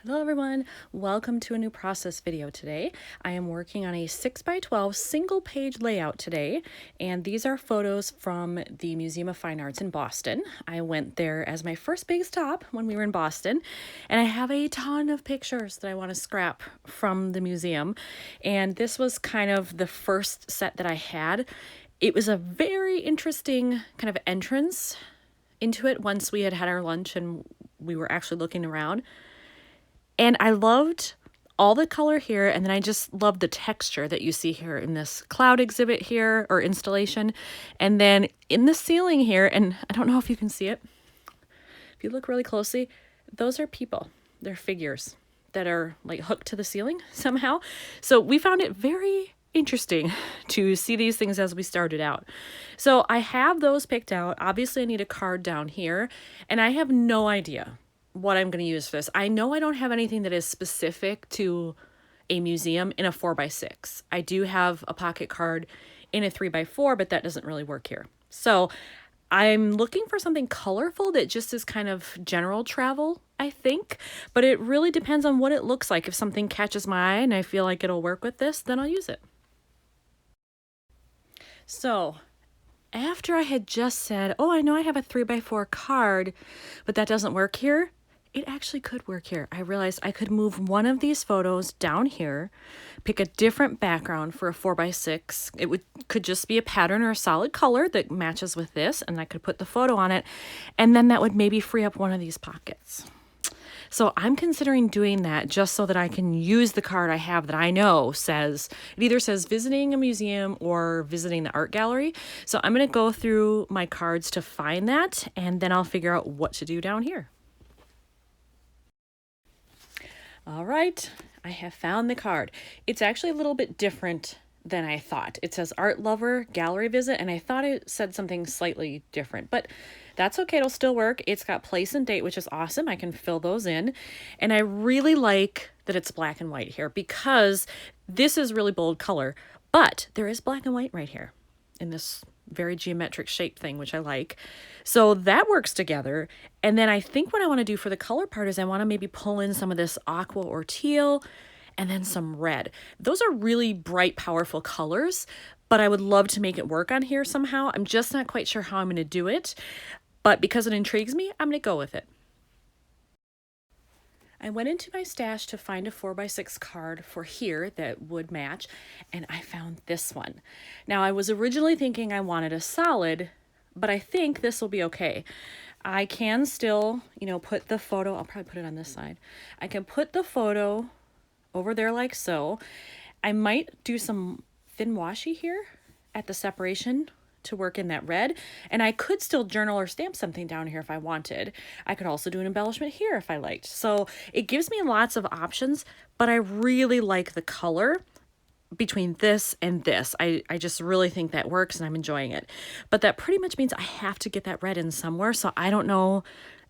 Hello everyone, welcome to a new process video today. I am working on a 6x12 single page layout today, and these are photos from the Museum of Fine Arts in Boston. I went there as my first big stop when we were in Boston, and I have a ton of pictures that I want to scrap from the museum, and this was kind of the first set that I had. It was a very interesting kind of entrance into it once we had had our lunch and we were actually looking around. And I loved all the color here, and then I just love the texture that you see here in this cloud exhibit here, or installation. And then in the ceiling here, and I don't know if you can see it, if you look really closely, those are people. They're figures that are like hooked to the ceiling somehow. So we found it very interesting to see these things as we started out. So I have those picked out. Obviously I need a card down here, and I have no idea what I'm going to use for this. I know I don't have anything that is specific to a museum in a 4x6. I do have a pocket card in a 3x4, but that doesn't really work here. So I'm looking for something colorful that just is kind of general travel, I think, but it really depends on what it looks like. If something catches my eye and I feel like it'll work with this, then I'll use it. So after I had just said, oh, I know I have a 3x4 card, but that doesn't work here, it actually could work here. I realized I could move one of these photos down here, pick a different background for a 4x6. It could just be a pattern or a solid color that matches with this, and I could put the photo on it, and then that would maybe free up one of these pockets. So I'm considering doing that just so that I can use the card I have that I know says, it either says visiting a museum or visiting the art gallery. So I'm going to go through my cards to find that, and then I'll figure out what to do down here. All right, I have found the card. It's actually a little bit different than I thought. It says art lover gallery visit, and I thought it said something slightly different, but that's okay. It'll still work. It's got place and date, which is awesome. I can fill those in. And I really like that it's black and white here because this is really bold color, but there is black and white right here in this very geometric shape thing, which I like. So that works together. And then I think what I want to do for the color part is I want to maybe pull in some of this aqua or teal and then some red. Those are really bright, powerful colors, but I would love to make it work on here somehow. I'm just not quite sure how I'm going to do it, but because it intrigues me, I'm going to go with it. I went into my stash to find a 4x6 card for here that would match, and I found this one. Now, I was originally thinking I wanted a solid, but I think this will be okay. I can still, put the photo, I'll probably put it on this side. I can put the photo over there like so. I might do some thin washi here at the separation to work in that red, and I could still journal or stamp something down here if I wanted. I could also do an embellishment here if I liked. So it gives me lots of options, but I really like the color between this and this. I just really think that works, and I'm enjoying it. But that pretty much means I have to get that red in somewhere, so I don't know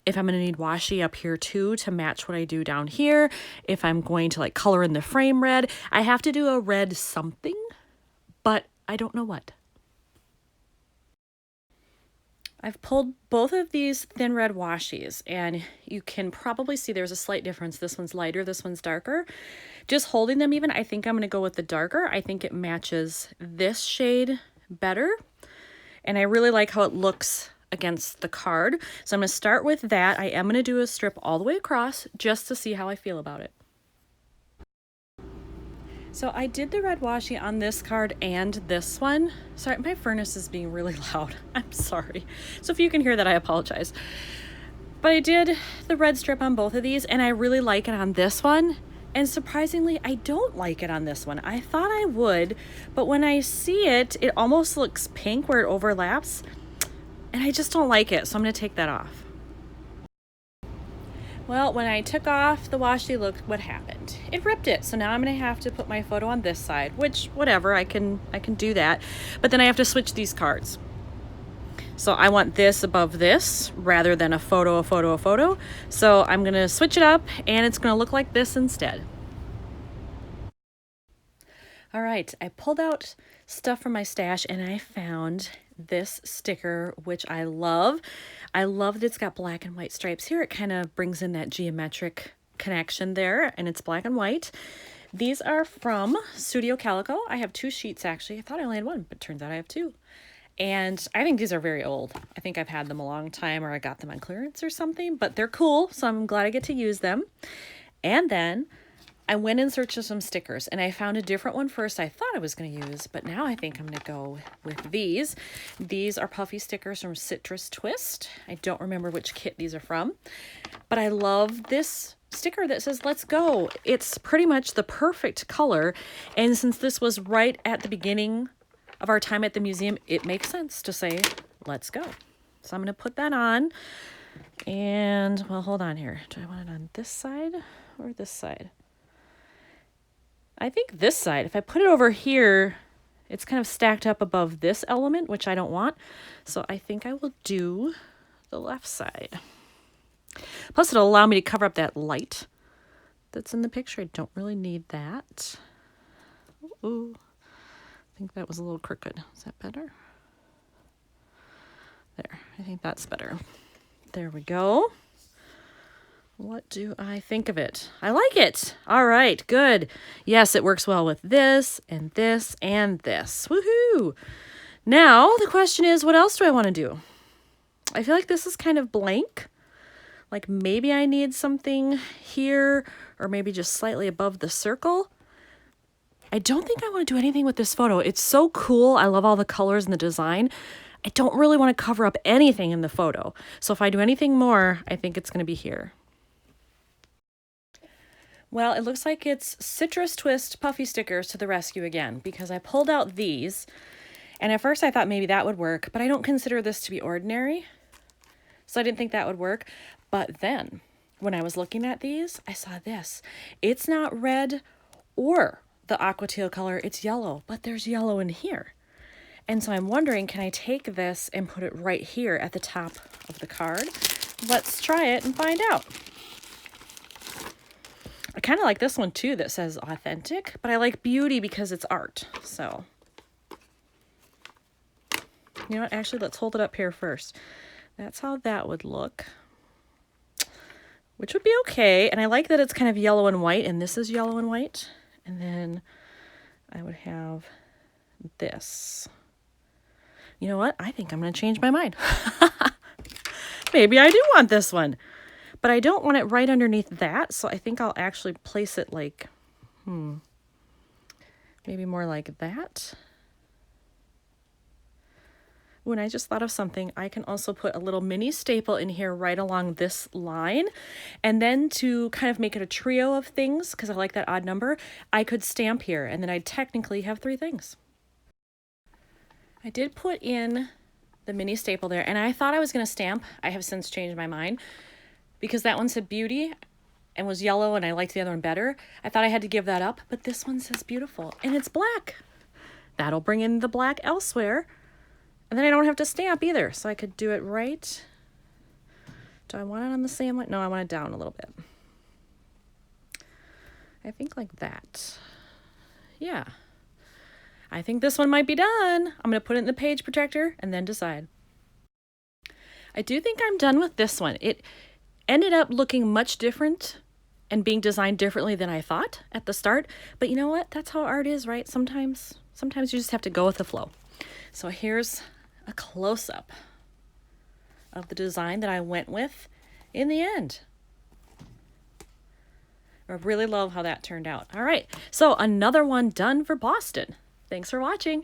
if I'm going to need washi up here too to match what I do down here, if I'm going to like color in the frame red. I have to do a red something, but I don't know what. I've pulled both of these thin red washies, and you can probably see there's a slight difference. This one's lighter, this one's darker. Just holding them even, I think I'm going to go with the darker. I think it matches this shade better, and I really like how it looks against the card. So I'm going to start with that. I am going to do a strip all the way across just to see how I feel about it. So I did the red washi on this card and this one. Sorry, my furnace is being really loud. I'm sorry. So if you can hear that, I apologize. But I did the red strip on both of these, and I really like it on this one. And surprisingly, I don't like it on this one. I thought I would, but when I see it, it almost looks pink where it overlaps, and I just don't like it. So I'm going to take that off. Well, when I took off the washi, look what happened. It ripped it. So now I'm going to have to put my photo on this side, which whatever, I can do that. But then I have to switch these cards. So I want this above this rather than a photo, a photo, a photo. So I'm going to switch it up, and it's going to look like this instead. All right, I pulled out stuff from my stash, and I found this sticker, which I love. I love that it's got black and white stripes here. It kind of brings in that geometric connection there, and it's black and white. These are from Studio Calico. I have 2 sheets actually. I thought I only had 1, but turns out I have 2. And I think these are very old. I think I've had them a long time, or I got them on clearance or something, but they're cool, so I'm glad I get to use them. And then I went in search of some stickers, and I found a different one first I thought I was going to use, but now I think I'm going to go with these. These are puffy stickers from Citrus Twist. I don't remember which kit these are from, but I love this sticker that says let's go. It's pretty much the perfect color, and since this was right at the beginning of our time at the museum, it makes sense to say let's go. So I'm going to put that on, and well, hold on here. Do I want it on this side or this side? I think this side. If I put it over here, it's kind of stacked up above this element, which I don't want. So I think I will do the left side. Plus, it'll allow me to cover up that light that's in the picture. I don't really need that. Ooh, I think that was a little crooked. Is that better? There, I think that's better. There we go. What do I think of it? I like it. All right, good. Yes, it works well with this and this and this. Woohoo! Now, the question is, what else do I want to do? I feel like this is kind of blank. Like maybe I need something here, or maybe just slightly above the circle. I don't think I want to do anything with this photo. It's so cool. I love all the colors and the design. I don't really want to cover up anything in the photo. So if I do anything more, I think it's going to be here. Well, it looks like it's Citrus Twist puffy stickers to the rescue again, because I pulled out these, and at first I thought maybe that would work, but I don't consider this to be ordinary, so I didn't think that would work. But then, when I was looking at these, I saw this. It's not red or the aqua teal color, it's yellow, but there's yellow in here. And so I'm wondering, can I take this and put it right here at the top of the card? Let's try it and find out. I kind of like this one too that says authentic, but I like beauty because it's art. So, you know what? Actually, let's hold it up here first. That's how that would look, which would be okay. And I like that it's kind of yellow and white, and this is yellow and white. And then I would have this. You know what? I think I'm going to change my mind. Maybe I do want this one. But I don't want it right underneath that, so I think I'll actually place it like, maybe more like that. When I just thought of something, I can also put a little mini staple in here right along this line. And then to kind of make it a trio of things, because I like that odd number, I could stamp here, and then I'd technically have 3 things. I did put in the mini staple there, and I thought I was going to stamp. I have since changed my mind, because that one said beauty and was yellow, and I liked the other one better. I thought I had to give that up, but this one says beautiful, and it's black. That'll bring in the black elsewhere. And then I don't have to stamp either, so I could do it right. Do I want it on the same line? No, I want it down a little bit. I think like that. Yeah. I think this one might be done. I'm going to put it in the page protector and then decide. I do think I'm done with this one. It ended up looking much different and being designed differently than I thought at the start. But you know what? That's how art is, right? Sometimes you just have to go with the flow. So here's a close-up of the design that I went with in the end. I really love how that turned out. All right, so another one done for Boston. Thanks for watching.